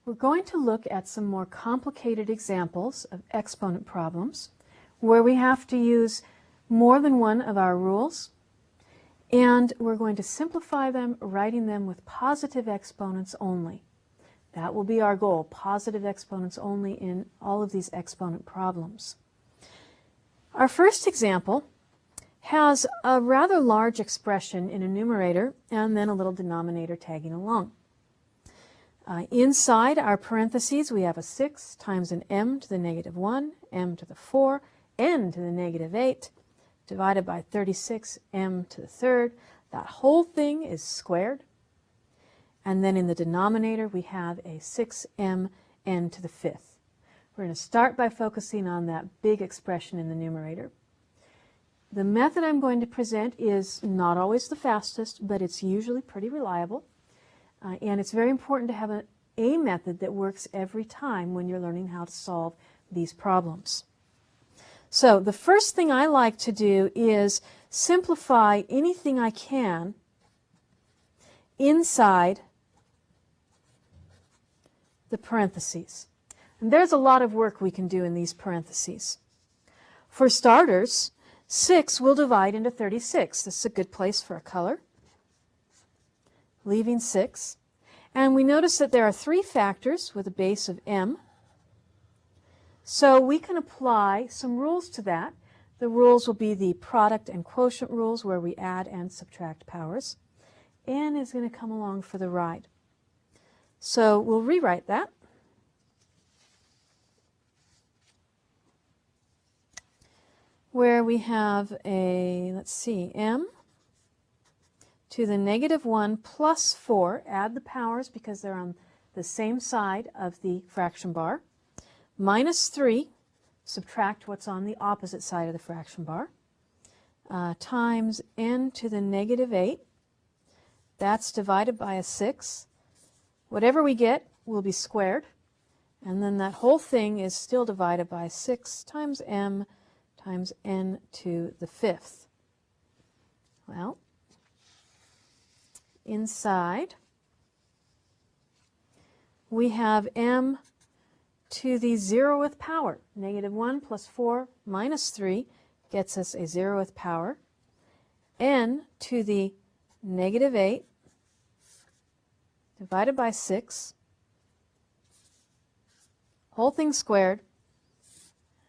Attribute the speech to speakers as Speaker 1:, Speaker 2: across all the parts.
Speaker 1: We're going to look at some more complicated examples of exponent problems where we have to use more than one of our rules, and we're going to simplify them, writing them with positive exponents only. That will be our goal, positive exponents only in all of these exponent problems. Our first example has a rather large expression in a numerator and then a little denominator tagging along. Inside our parentheses we have a 6 times an m to the negative 1, m to the 4, n to the negative 8, divided by 36, m to the third. That whole thing is squared. And then in the denominator we have a 6m n to the fifth. We're going to start by focusing on that big expression in the numerator. The method I'm going to present is not always the fastest, but it's usually pretty reliable. And it's very important to have a method that works every time when you're learning how to solve these problems. So the first thing I like to do is simplify anything I can inside the parentheses. And there's a lot of work we can do in these parentheses. For starters, 6 will divide into 36. This is a good place for a color. Leaving 6. And we notice that there are 3 factors with a base of m. So we can apply some rules to that. The rules will be the product and quotient rules where we add and subtract powers. N is going to come along for the ride. So we'll rewrite that. Where we have a, let's see, m to the negative 1 plus 4, add the powers because they're on the same side of the fraction bar, minus 3, subtract what's on the opposite side of the fraction bar, times n to the negative 8. That's divided by a 6. Whatever we get will be squared, and then that whole thing is still divided by 6 times m times n to the fifth. Well, inside we have m to the 0th power. Negative 1 plus 4 minus 3 gets us a 0th power. N to the negative 8 divided by 6, whole thing squared,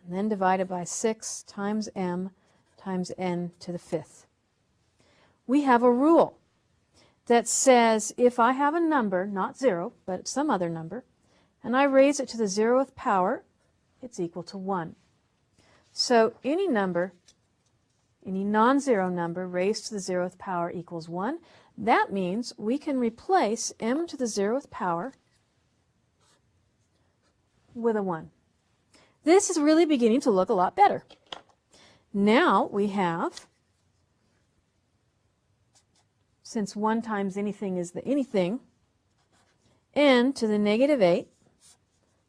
Speaker 1: and then divided by 6 times m times n to the fifth. We have a rule that says if I have a number, not 0, but some other number, and I raise it to the 0th power, it's equal to 1. So any number, any non-zero number raised to the 0th power equals 1. That means we can replace m to the 0th power with a 1. This is really beginning to look a lot better. Now we have, since 1 times anything is the anything, n to the negative 8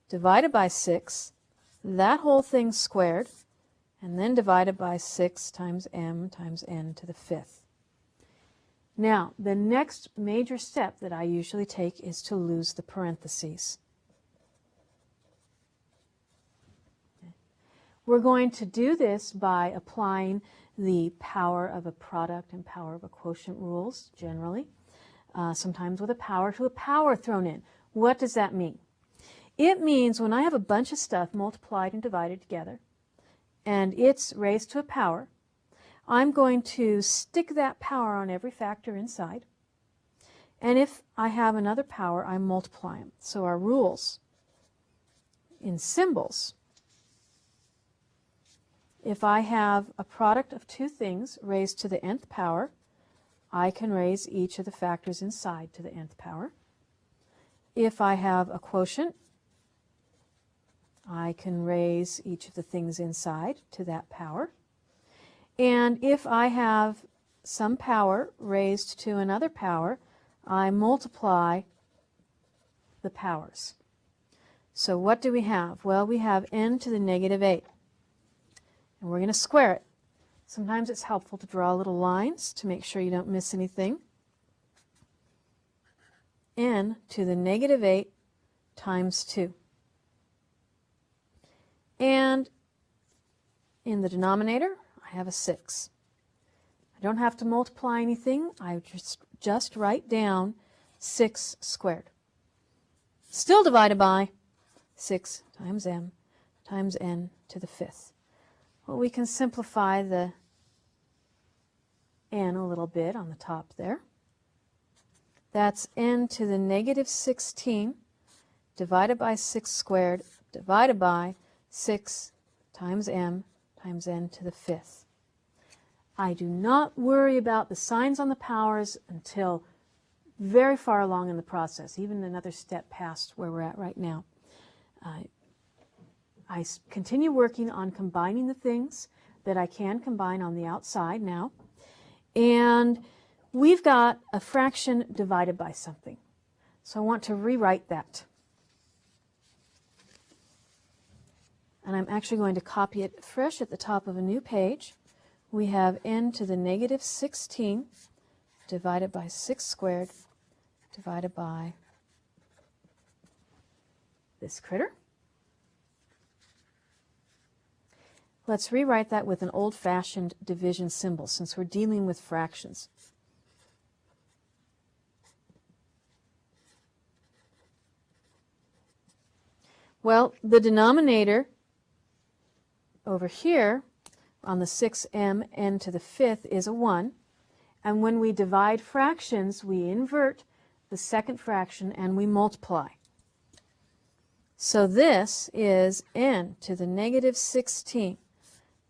Speaker 1: divided by 6, that whole thing squared, and then divided by 6 times m times n to the fifth. Now, the next major step that I usually take is to lose the parentheses. We're going to do this by applying the power of a product and power of a quotient rules generally, sometimes with a power to a power thrown in. What does that mean? It means when I have a bunch of stuff multiplied and divided together and it's raised to a power, I'm going to stick that power on every factor inside, and if I have another power, I multiply them. So our rules in symbols, if I have a product of 2 things raised to the nth power, I can raise each of the factors inside to the nth power. If I have a quotient, I can raise each of the things inside to that power. And if I have some power raised to another power, I multiply the powers. So what do we have? Well, we have n to the negative 8. And we're going to square it. Sometimes it's helpful to draw little lines to make sure you don't miss anything. N to the negative 8 times 2. And in the denominator, I have a 6. I don't have to multiply anything. I just write down 6 squared. Still divided by 6 times m times n to the 5th. Well, we can simplify the n a little bit on the top there. That's n to the negative 16 divided by 6 squared divided by 6 times m times n to the 5th. I do not worry about the signs on the powers until very far along in the process, even another step past where we're at right now. I continue working on combining the things that I can combine on the outside now. And we've got a fraction divided by something. So I want to rewrite that. And I'm actually going to copy it fresh at the top of a new page. We have n to the negative 16 divided by 6 squared divided by this critter. Let's rewrite that with an old-fashioned division symbol since we're dealing with fractions. Well, the denominator over here on the 6m n to the 5th is a 1. And when we divide fractions, we invert the second fraction and we multiply. So this is n to the negative 16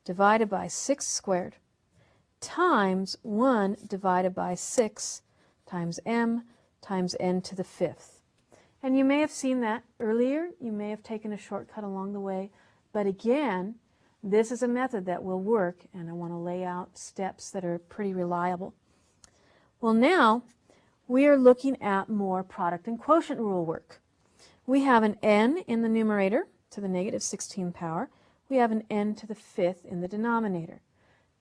Speaker 1: divided by 6 squared times 1 divided by 6 times m times n to the 5th. And you may have seen that earlier. You may have taken a shortcut along the way. But again, this is a method that will work, and I want to lay out steps that are pretty reliable. Well, now we are looking at more product and quotient rule work. We have an n in the numerator to the negative 16 power. We have an n to the 5th in the denominator.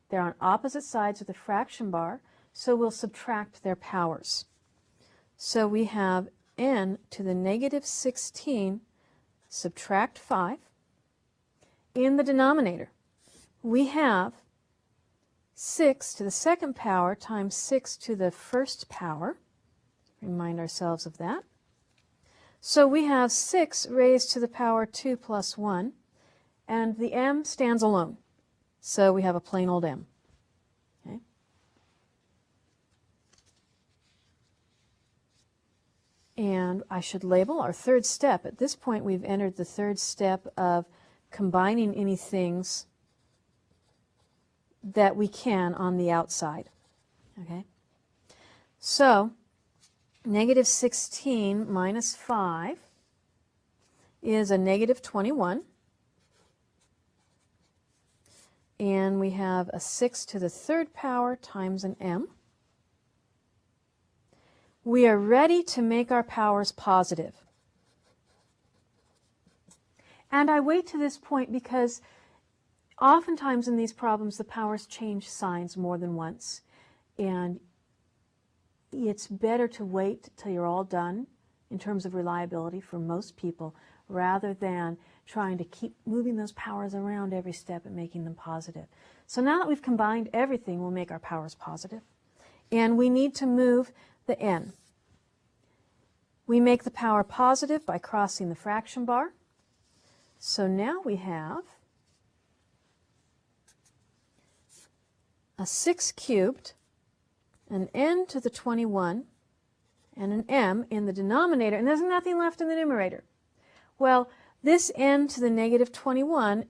Speaker 1: They're on opposite sides of the fraction bar, so we'll subtract their powers. So we have n to the negative 16 subtract 5. In the denominator, we have 6 to the second power times 6 to the first power. Remind ourselves of that. So we have 6 raised to the power 2 plus 1, and the m stands alone. So we have a plain old m. Okay. And I should label our third step. At this point, we've entered the third step of combining any things that we can on the outside. Okay. So negative 16 minus 5 is a negative 21. And we have a 6 to the third power times an m. We are ready to make our powers positive. And I wait to this point because oftentimes in these problems the powers change signs more than once. And it's better to wait till you're all done in terms of reliability for most people rather than trying to keep moving those powers around every step and making them positive. So now that we've combined everything, we'll make our powers positive. And we need to move the n. We make the power positive by crossing the fraction bar. So now we have a 6 cubed, an n to the 21, and an m in the denominator, and there's nothing left in the numerator. Well, this n to the negative 21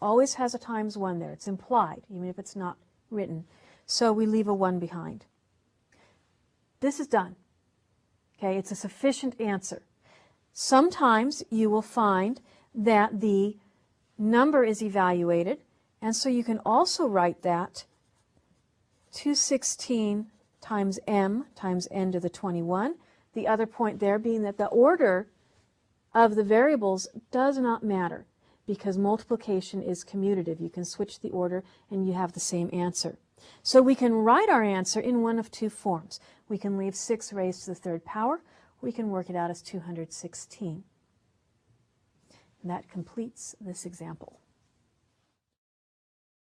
Speaker 1: always has a times 1 there. It's implied, even if it's not written. So we leave a 1 behind. This is done. Okay, it's a sufficient answer. Sometimes you will find that the number is evaluated, and so you can also write that 216 times m times n to the 21. The other point there being that the order of the variables does not matter because multiplication is commutative. You can switch the order and you have the same answer. So we can write our answer in one of two forms. We can leave 6 raised to the third power. We can work it out as 216. And that completes this example.